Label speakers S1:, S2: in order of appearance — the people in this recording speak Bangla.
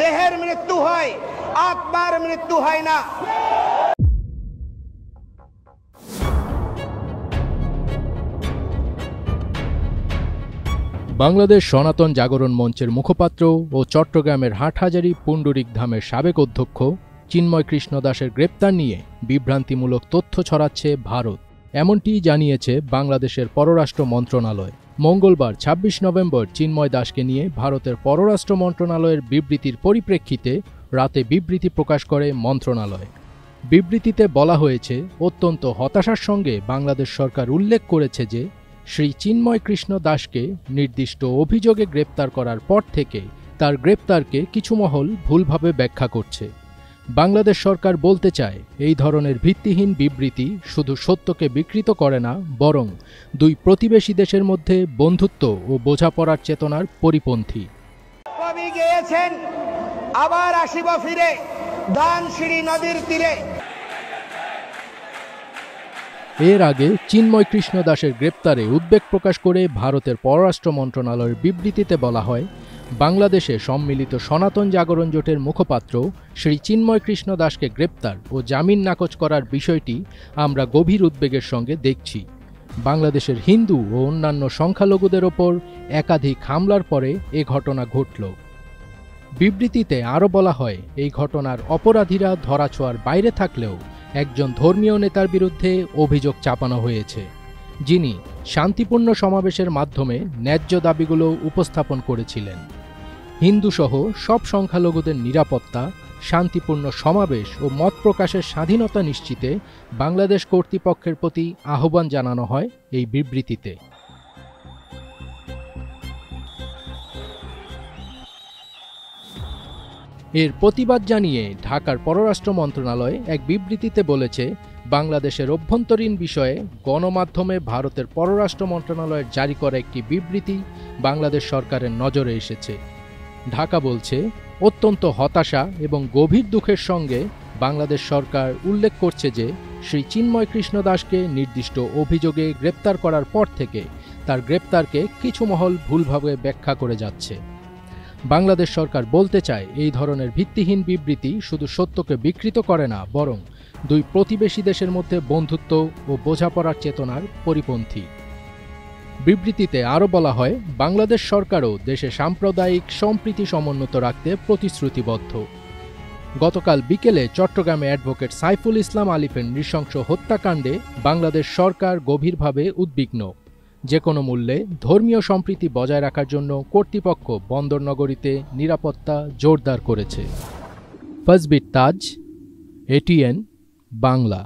S1: দেহের মৃত্যু হয়, আত্মার মৃত্যু হয় না।
S2: বাংলাদেশ সনাতন জাগরণ মঞ্চের মুখপাত্র ও চট্টগ্রামের হাটহাজারী পুণ্ডরিক ধামের সাবেক অধ্যক্ষ চিন্ময় কৃষ্ণ দাসের গ্রেপ্তার নিয়ে বিভ্রান্তিমূলক তথ্য ছড়াচ্ছে ভারত, এমনটি জানিয়েছে বাংলাদেশের পররাষ্ট্র মন্ত্রণালয়। মঙ্গলবার ২৬ নভেম্বর চিন্ময় দাসকে নিয়ে ভারতের পররাষ্ট্র মন্ত্রণালয়ের বিবৃতির পরিপ্রেক্ষিতে রাতে বিবৃতি প্রকাশ করে মন্ত্রণালয়। বিবৃতিতে বলা হয়েছে, অত্যন্ত হতাশার সঙ্গে বাংলাদেশ সরকার উল্লেখ করেছে যে শ্রী চিন্ময় কৃষ্ণ দাসকে নির্দিষ্ট অভিযোগে গ্রেপ্তার করার পর থেকে তার গ্রেপ্তারকে কিছু মহল ভুলভাবে ব্যাখ্যা করছে। বাংলাদেশ সরকার বলতে চায়, এই ধরনের ভিত্তিহীন বিবৃতি শুধু সত্যকে বিকৃত করে না, বরং দুই প্রতিবেশী দেশের মধ্যে বন্ধুত্ব ও বোঝাপড়ার চেতনার পরিপন্থী।
S1: কবি গেয়েছেন, আবার আসিব ফিরে ধানসিঁড়ি নদীর তীরে।
S2: এর আগে চিন্ময় কৃষ্ণ দাসের গ্রেপ্তারে উদ্বেগ প্রকাশ করে ভারতের পররাষ্ট্র মন্ত্রণালয়ের বিবৃতিতে বলা হয়, বাংলাদেশে সম্মিলিত সনাতন জাগরণ জোটের মুখপাত্র শ্রী চিন্ময় কৃষ্ণ দাসকে গ্রেপ্তার ও জামিন নাকচ করার বিষয়টি আমরা গভীর উদ্বেগের সঙ্গে দেখছি। বাংলাদেশের হিন্দু ও অন্যান্য সংখ্যালঘুদের ওপর একাধিক হামলার পরে এ ঘটনা ঘটল। বিবৃতিতে আরও বলা হয়, এই ঘটনার অপরাধীরা ধরাছোঁয়ার বাইরে থাকলেও একজন ধর্মীয় নেতার বিরুদ্ধে অভিযোগ চাপানো হয়েছে, যিনি শান্তিপূর্ণ সমাবেশের মাধ্যমে ন্যায্য দাবিগুলো উপস্থাপন করেছিলেন। হিন্দুসহ সব সংখ্যালঘুদের নিরাপত্তা, শান্তিপূর্ণ সমাবেশ ও মত প্রকাশের স্বাধীনতা নিশ্চিতে বাংলাদেশ কর্তৃপক্ষের প্রতি আহ্বান জানানো হয় এই বিবৃতিতে। এর প্রতিবাদ জানিয়ে ঢাকার পররাষ্ট্র মন্ত্রণালয় এক বিবৃতিতে বলেছে, বাংলাদেশের অভ্যন্তরীণ বিষয়ে গণমাধ্যমে ভারতের পররাষ্ট্র মন্ত্রণালয়ের জারি করা একটি বিবৃতি বাংলাদেশ সরকারের নজরে এসেছে। ঢাকা বলছে, অত্যন্ত হতাশা এবং গভীর দুঃখের সঙ্গে বাংলাদেশ সরকার উল্লেখ করছে যে শ্রী চিন্ময় কৃষ্ণ দাসকে নির্দিষ্ট অভিযোগে গ্রেপ্তার করার পর থেকে তার গ্রেপ্তারকে কিছু মহল ভুলভাবে ব্যাখ্যা করে যাচ্ছে। বাংলাদেশ সরকার বলতে চায়, এই ধরনের ভিত্তিহীন বিবৃতি শুধু সত্যকে বিকৃত করে না, বরং দুই প্রতিবেশী দেশের মধ্যে বন্ধুত্ব ও বোঝাপড়ার চেতনার পরিপন্থী। বিবৃতিতে আরও বলা হয়, বাংলাদেশ সরকারও দেশে সাম্প্রদায়িক সম্প্রীতি সমুন্নত রাখতে প্রতিশ্রুতিবদ্ধ। গতকাল বিকেলে চট্টগ্রামে অ্যাডভোকেট সাইফুল ইসলাম আলিফের নৃশংস হত্যাকাণ্ডে বাংলাদেশ সরকার গভীরভাবে উদ্বিগ্ন। যে কোনো মূল্যে ধর্মীয় সম্প্রীতি বজায় রাখার জন্য কর্তৃপক্ষ বন্দর নগরীতে নিরাপত্তা জোরদার করেছে। ফজবির তাজ, এটিএন বাংলা।